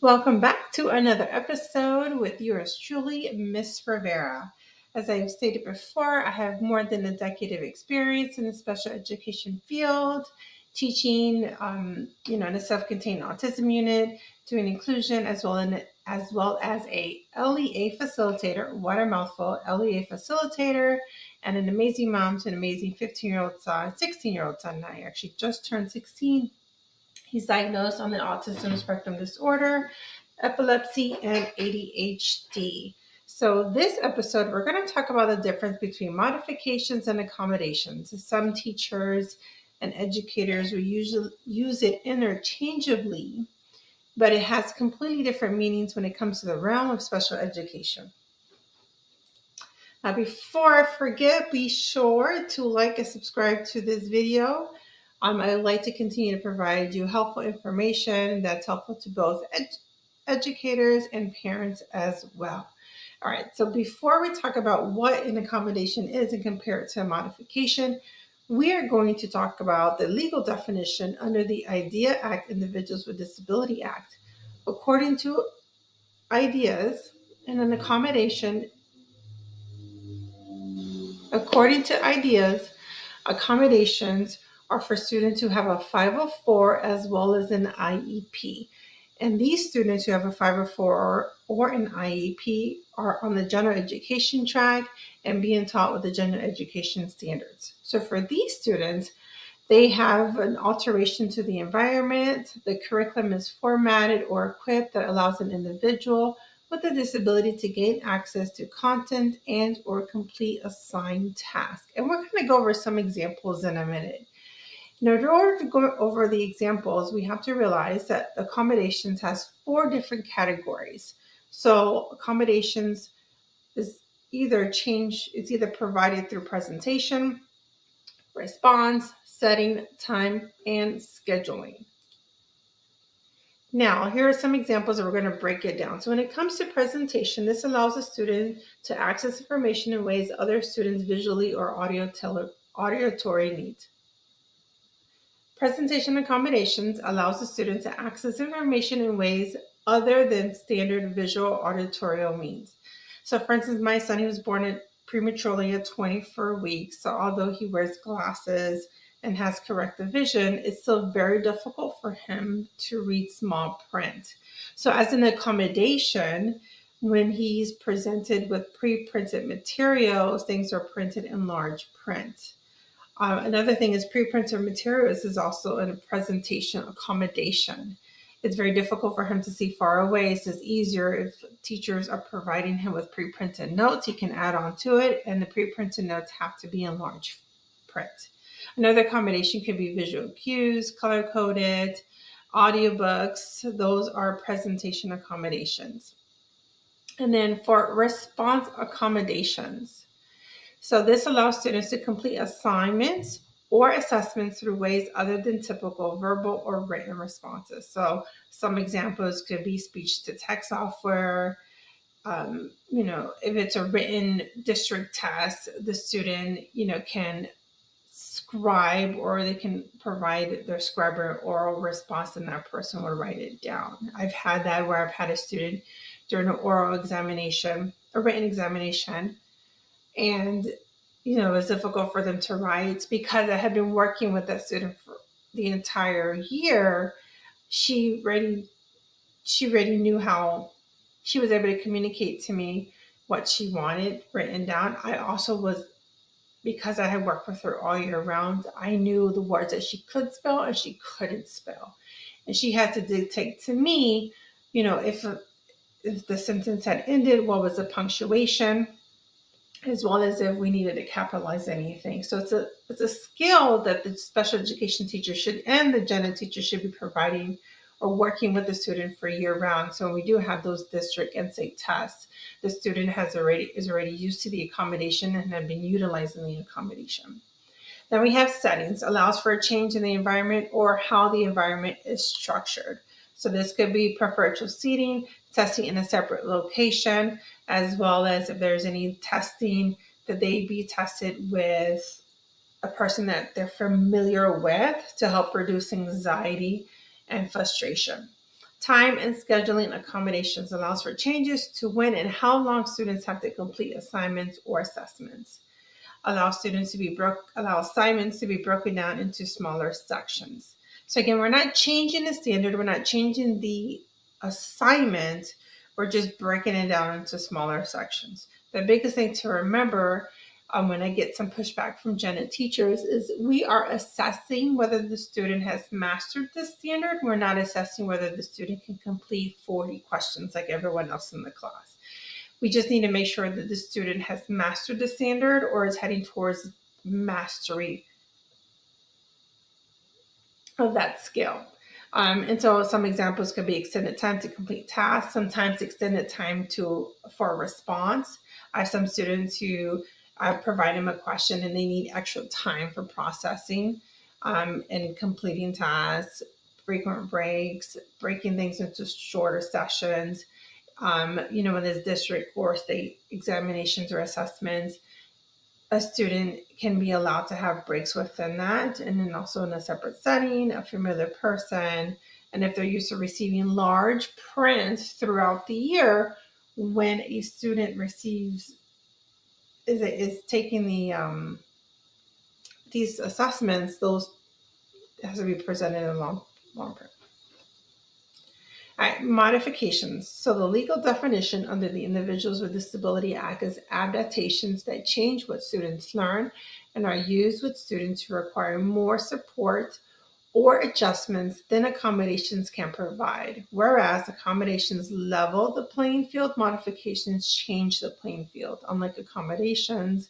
Welcome back to another episode with yours truly, Miss Rivera. As I've stated before, I have more than a decade of experience in the special education field, teaching, in a self-contained autism unit, doing inclusion as well as a LEA facilitator. What a mouthful! LEA facilitator, and an amazing mom to an amazing 15-year-old son, 16-year-old son. I actually just turned 16. He's diagnosed on the autism spectrum disorder, epilepsy, and ADHD. So, this episode, we're going to talk about the difference between modifications and accommodations. Some teachers and educators will usually use it interchangeably, but it has completely different meanings when it comes to the realm of special education. Now, before I forget, be sure to like and subscribe to this video. I would like to continue to provide you helpful information that's helpful to both educators and parents as well. All right, so before we talk about what an accommodation is and compare it to a modification, we are going to talk about the legal definition under the IDEA Act, Individuals with Disability Act. According to IDEAs, and an accommodation According to IDEAs, accommodations are for students who have a 504 as well as an IEP. And these students who have a 504 or an IEP are on the general education track and being taught with the general education standards. So for these students, they have an alteration to the environment. The curriculum is formatted or equipped that allows an individual with a disability to gain access to content and or complete assigned tasks. And we're going to go over some examples in a minute. Now, in order to go over the examples, we have to realize that accommodations has 4 different categories. So accommodations is it's either provided through presentation, response, setting, time, and scheduling. Now, here are some examples and we're going to break it down. So when it comes to presentation, this allows a student to access information in ways other students visually or auditory need. Presentation accommodations allows the student to access information in ways other than standard visual auditory means. So for instance, my son, he was born prematurely at 24 weeks. So although he wears glasses and has corrective vision, it's still very difficult for him to read small print. So as an accommodation, when he's presented with pre-printed materials, things are printed in large print. Another thing is pre-printed materials is also a presentation accommodation. It's very difficult for him to see far away. So it's easier if teachers are providing him with pre-printed notes. He can add on to it, and the pre-printed notes have to be in large print. Another accommodation could be visual cues, color-coded, audiobooks. Those are presentation accommodations. And then for response accommodations. So this allows students to complete assignments or assessments through ways other than typical verbal or written responses. So some examples could be speech to text software. If it's a written district test, the student, can scribe or they can provide their scriber oral response and that person will write it down. I've had that where I've had a student during an oral examination, a written examination, and it was difficult for them to write because I had been working with that student for the entire year. She already knew how she was able to communicate to me what she wanted written down. I also was, because I had worked with her all year round, I knew the words that she could spell and she couldn't spell. And she had to dictate to me, if the sentence had ended, what was the punctuation, as well as if we needed to capitalize anything. So it's a skill that the special education teacher should and the gen ed teacher should be providing or working with the student for year round. So when we do have those district and state tests, the student is already used to the accommodation and have been utilizing the accommodation. Then we have settings, allows for a change in the environment or how the environment is structured. So this could be preferential seating, testing in a separate location, as well as if there's any testing that they be tested with a person that they're familiar with to help reduce anxiety and frustration. Time and scheduling accommodations allows for changes to when and how long students have to complete assignments or assessments. Allow assignments to be broken down into smaller sections. So again, we're not changing the standard, we're not changing the assignment, we're just breaking it down into smaller sections. The biggest thing to remember when I get some pushback from gen ed teachers is we are assessing whether the student has mastered the standard. We're not assessing whether the student can complete 40 questions like everyone else in the class. We just need to make sure that the student has mastered the standard or is heading towards mastery of that skill. And so some examples could be extended time to complete tasks, sometimes extended time for a response. I have some students who provide them a question and they need extra time for processing and completing tasks, frequent breaks, breaking things into shorter sessions. When there's district or state examinations or assessments, a student can be allowed to have breaks within that, and then also in a separate setting, a familiar person. And if they're used to receiving large print throughout the year, when a student is taking these assessments, those has to be presented in long print. All right, modifications. So the legal definition under the Individuals with Disability Act is adaptations that change what students learn and are used with students who require more support or adjustments than accommodations can provide. Whereas accommodations level the playing field, modifications change the playing field. Unlike accommodations,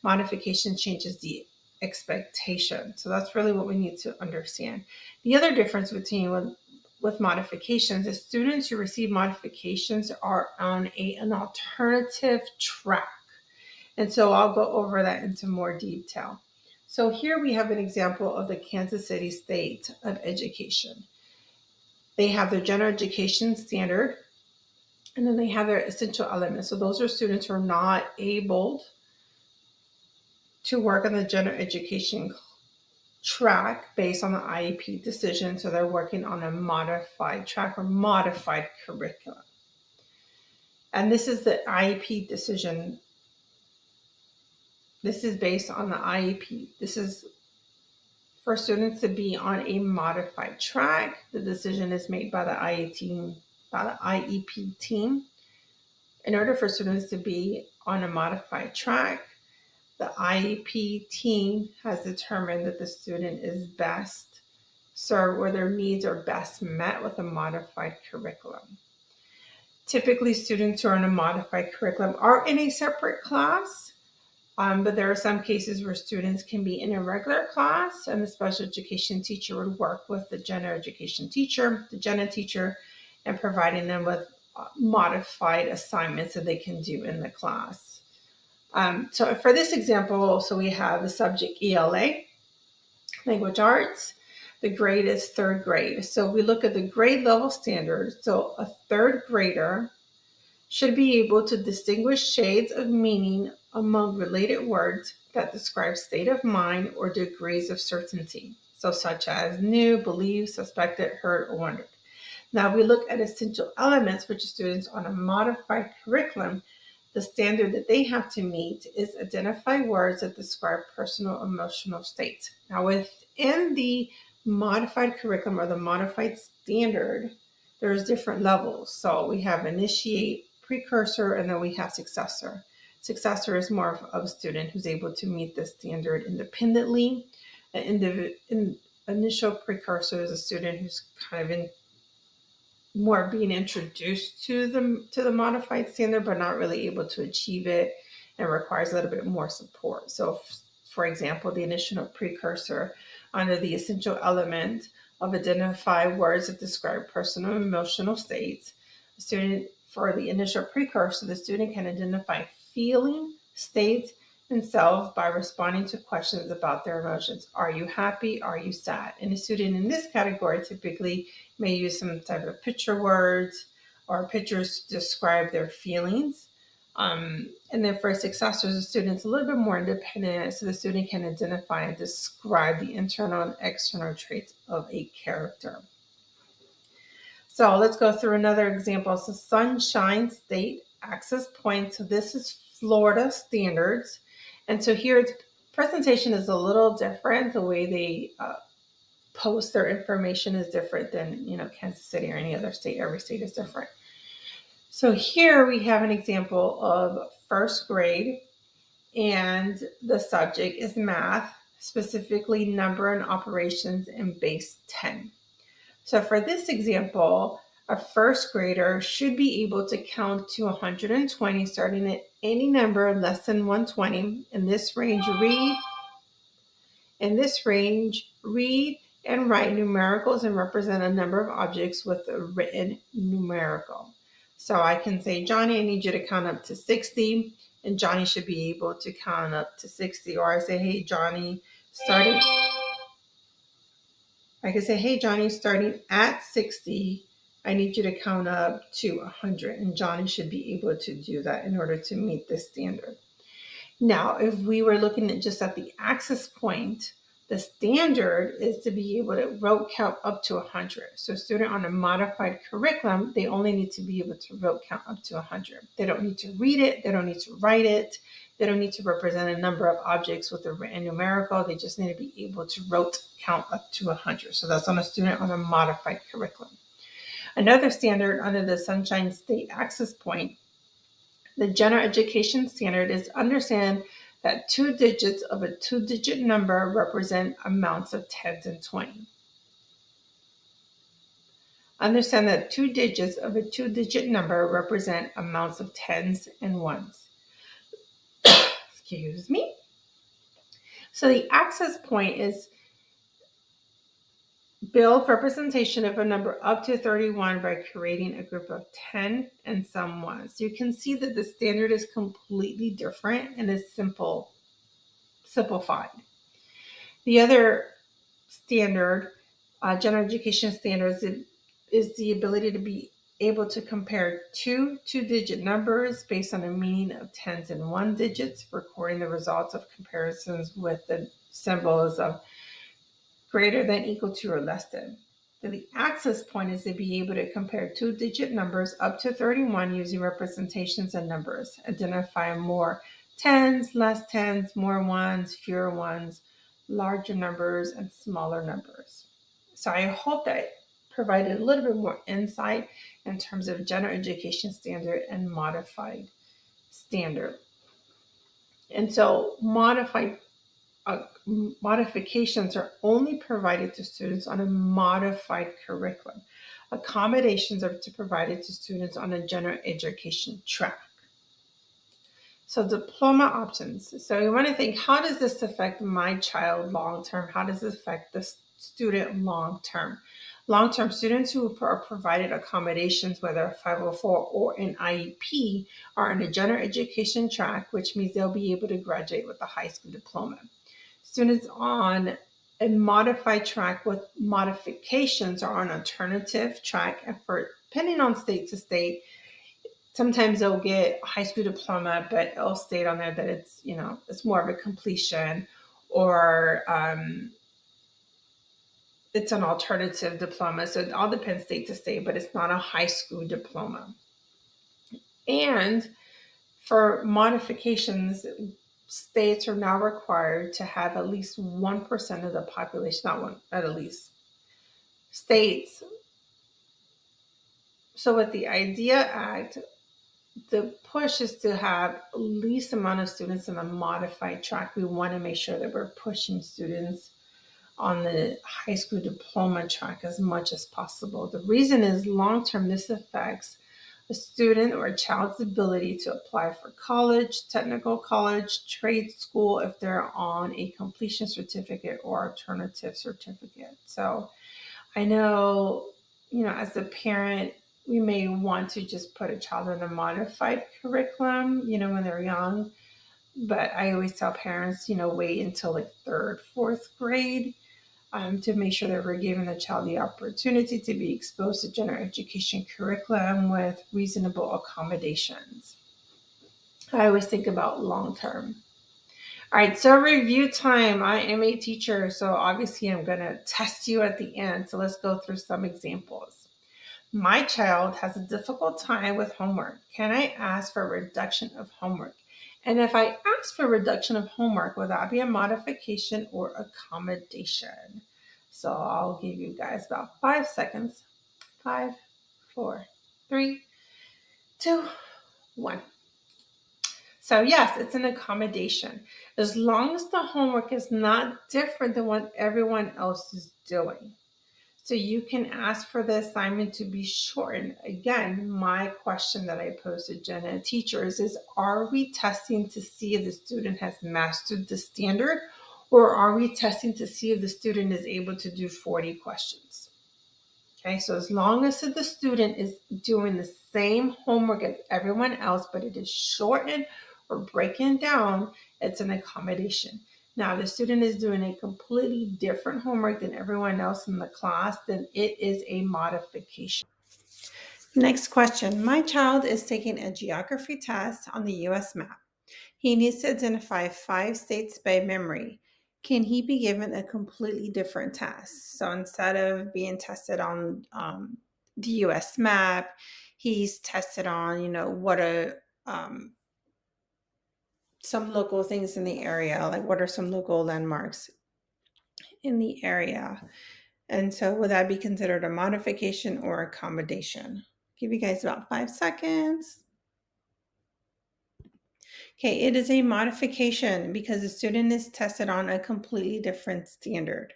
modification changes the expectation. So that's really what we need to understand. The other difference between with modifications is students who receive modifications are on an alternative track. And so I'll go over that into more detail. So here we have an example of the Kansas City State of Education. They have their general education standard, and then they have their essential elements. So those are students who are not able to work on the general education track based on the IEP decision, so they're working on a modified track or modified curriculum. And this is the IEP decision. This is based on the IEP. This is for students to be on a modified track. The decision is made by the IEP team. In order for students to be on a modified track, the IEP team has determined that the student is best served or their needs are best met with a modified curriculum. Typically, students who are in a modified curriculum are in a separate class, but there are some cases where students can be in a regular class and the special education teacher would work with the general education teacher, the gen ed teacher, and providing them with modified assignments that they can do in the class. So for this example, so we have the subject ELA, language arts. The grade is third grade. So we look at the grade level standard. So a third grader should be able to distinguish shades of meaning among related words that describe state of mind or degrees of certainty. So such as knew, believed, suspected, heard, or wondered. Now we look at essential elements, which students on a modified curriculum, the standard that they have to meet is identify words that describe personal emotional states. Now within the modified curriculum or the modified standard, there's different levels. So we have initiate, precursor, and then we have successor. Successor is more of a student who's able to meet the standard independently. Initial precursor is a student who's kind of more being introduced to the modified standard, but not really able to achieve it and requires a little bit more support. So for example, the initial precursor under the essential element of identify words that describe personal and emotional states. For the initial precursor, the student can identify feeling, states, and self by responding to questions about their emotions. Are you happy? Are you sad? And a student in this category typically may use some type of picture words or pictures to describe their feelings. And then for successors, the student's a little bit more independent, so the student can identify and describe the internal and external traits of a character. So let's go through another example. So Sunshine State Access Point. So this is Florida standards. And so here its presentation is a little different. The way they post their information is different than, Kansas City or any other state. Every state is different. So here we have an example of first grade, and the subject is math, specifically number and operations in base 10. So for this example, a first grader should be able to count to 120 starting at any number less than 120. Read and write numericals and represent a number of objects with a written numerical. So I can say, Johnny, I need you to count up to 60, and Johnny should be able to count up to 60. Or I say, hey, Johnny, starting at 60, I need you to count up to 100, and Johnny should be able to do that in order to meet this standard. Now, if we were looking at just at the access point, the standard is to be able to rote count up to 100. So a student on a modified curriculum, they only need to be able to rote count up to 100. They don't need to read it. They don't need to write it. They don't need to represent a number of objects with a written numerical. They just need to be able to rote count up to 100. So that's on a student on a modified curriculum. Another standard under the Sunshine State Access Point, the general education standard, is understand that 2 digits of a 2-digit number represent amounts of 10s and 20. Understand that 2 digits of a 2-digit number represent amounts of 10s and 1s. Excuse me. So the access point is build representation of a number up to 31 by creating a group of 10 and some 1s. You can see that the standard is completely different and is simplified. The other standard, general education standards, is the ability to be able to compare two 2-digit numbers based on a mean of 10s and 1 digits, recording the results of comparisons with the symbols of greater than, equal to, or less than. The access point is to be able to compare 2-digit numbers up to 31 using representations and numbers. Identify more 10s, less 10s, more 1s, fewer 1s, larger numbers, and smaller numbers. So I hope that provided a little bit more insight in terms of general education standard and modified standard. And so modifications are only provided to students on a modified curriculum. Accommodations are provided to students on a general education track. So diploma options. So you want to think, how does this affect my child long term? How does this affect the student long term? Long-term students who are provided accommodations, whether a 504 or an IEP, are on a general education track, which means they'll be able to graduate with a high school diploma. Students on a modified track with modifications are on an alternative track, and depending on state to state, sometimes they'll get a high school diploma, but it'll state on there that it's more of a completion, or it's an alternative diploma. So it all depends state to state, but it's not a high school diploma. And for modifications, states are now required to have at least 1% of the population, at least states. So with the IDEA Act, the push is to have least amount of students in a modified track. We want to make sure that we're pushing students on the high school diploma track as much as possible. The reason is long-term, this affects a student or a child's ability to apply for college, technical college, trade school, if they're on a completion certificate or alternative certificate. So I know, as a parent, we may want to just put a child in a modified curriculum, when they're young. But I always tell parents, wait until like 3rd, 4th grade to make sure that we're giving the child the opportunity to be exposed to general education curriculum with reasonable accommodations. I always think about long term. All right, so review time. I am a teacher, so obviously I'm going to test you at the end. So let's go through some examples. My child has a difficult time with homework. Can I ask for a reduction of homework? And if I ask for reduction of homework, will that be a modification or accommodation? So I'll give you guys about 5 seconds. 5, 4, 3, 2, 1. So yes, it's an accommodation. As long as the homework is not different than what everyone else is doing. So you can ask for the assignment to be shortened. Again, my question that I posed to Jenna and teachers is, are we testing to see if the student has mastered the standard, or are we testing to see if the student is able to do 40 questions? Okay, so as long as the student is doing the same homework as everyone else, but it is shortened or breaking down, it's an accommodation. Now, if the student is doing a completely different homework than everyone else in the class, then it is a modification. Next question. My child is taking a geography test on the US map. He needs to identify 5 states by memory. Can he be given a completely different test? So instead of being tested on the US map, he's tested on, what are some local things in the area, like what are some local landmarks in the area. And so would that be considered a modification or accommodation? Give you guys about 5 seconds. Okay, it is a modification because the student is tested on a completely different standard.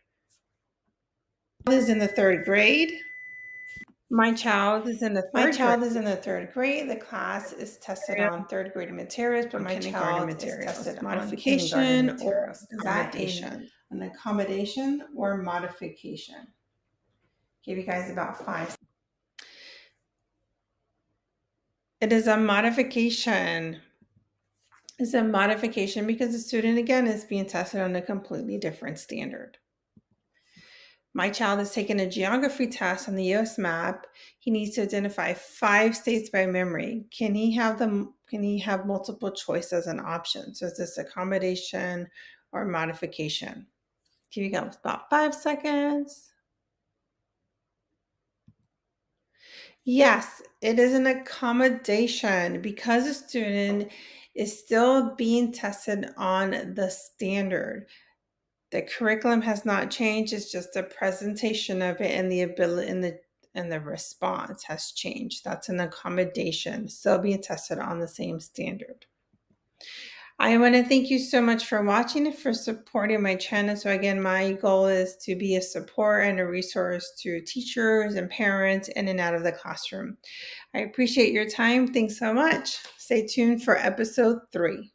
Is in the 3rd grade. My child is in the third grade. The class is tested on 3rd grade materials, but my child is tested on modification or accommodation. An accommodation or modification. Give you guys about 5. It is a modification. It's a modification because the student, again, is being tested on a completely different standard. My child is taking a geography test on the US map. He needs to identify 5 states by memory. Can he have multiple choice as an option? So is this accommodation or modification? Give you guys about 5 seconds. Yes, it is an accommodation because the student is still being tested on the standard. The curriculum has not changed. It's just the presentation of it and the ability and the response has changed. That's an accommodation, still being tested on the same standard. I want to thank you so much for watching and for supporting my channel. So again, my goal is to be a support and a resource to teachers and parents in and out of the classroom. I appreciate your time. Thanks so much. Stay tuned for episode 3.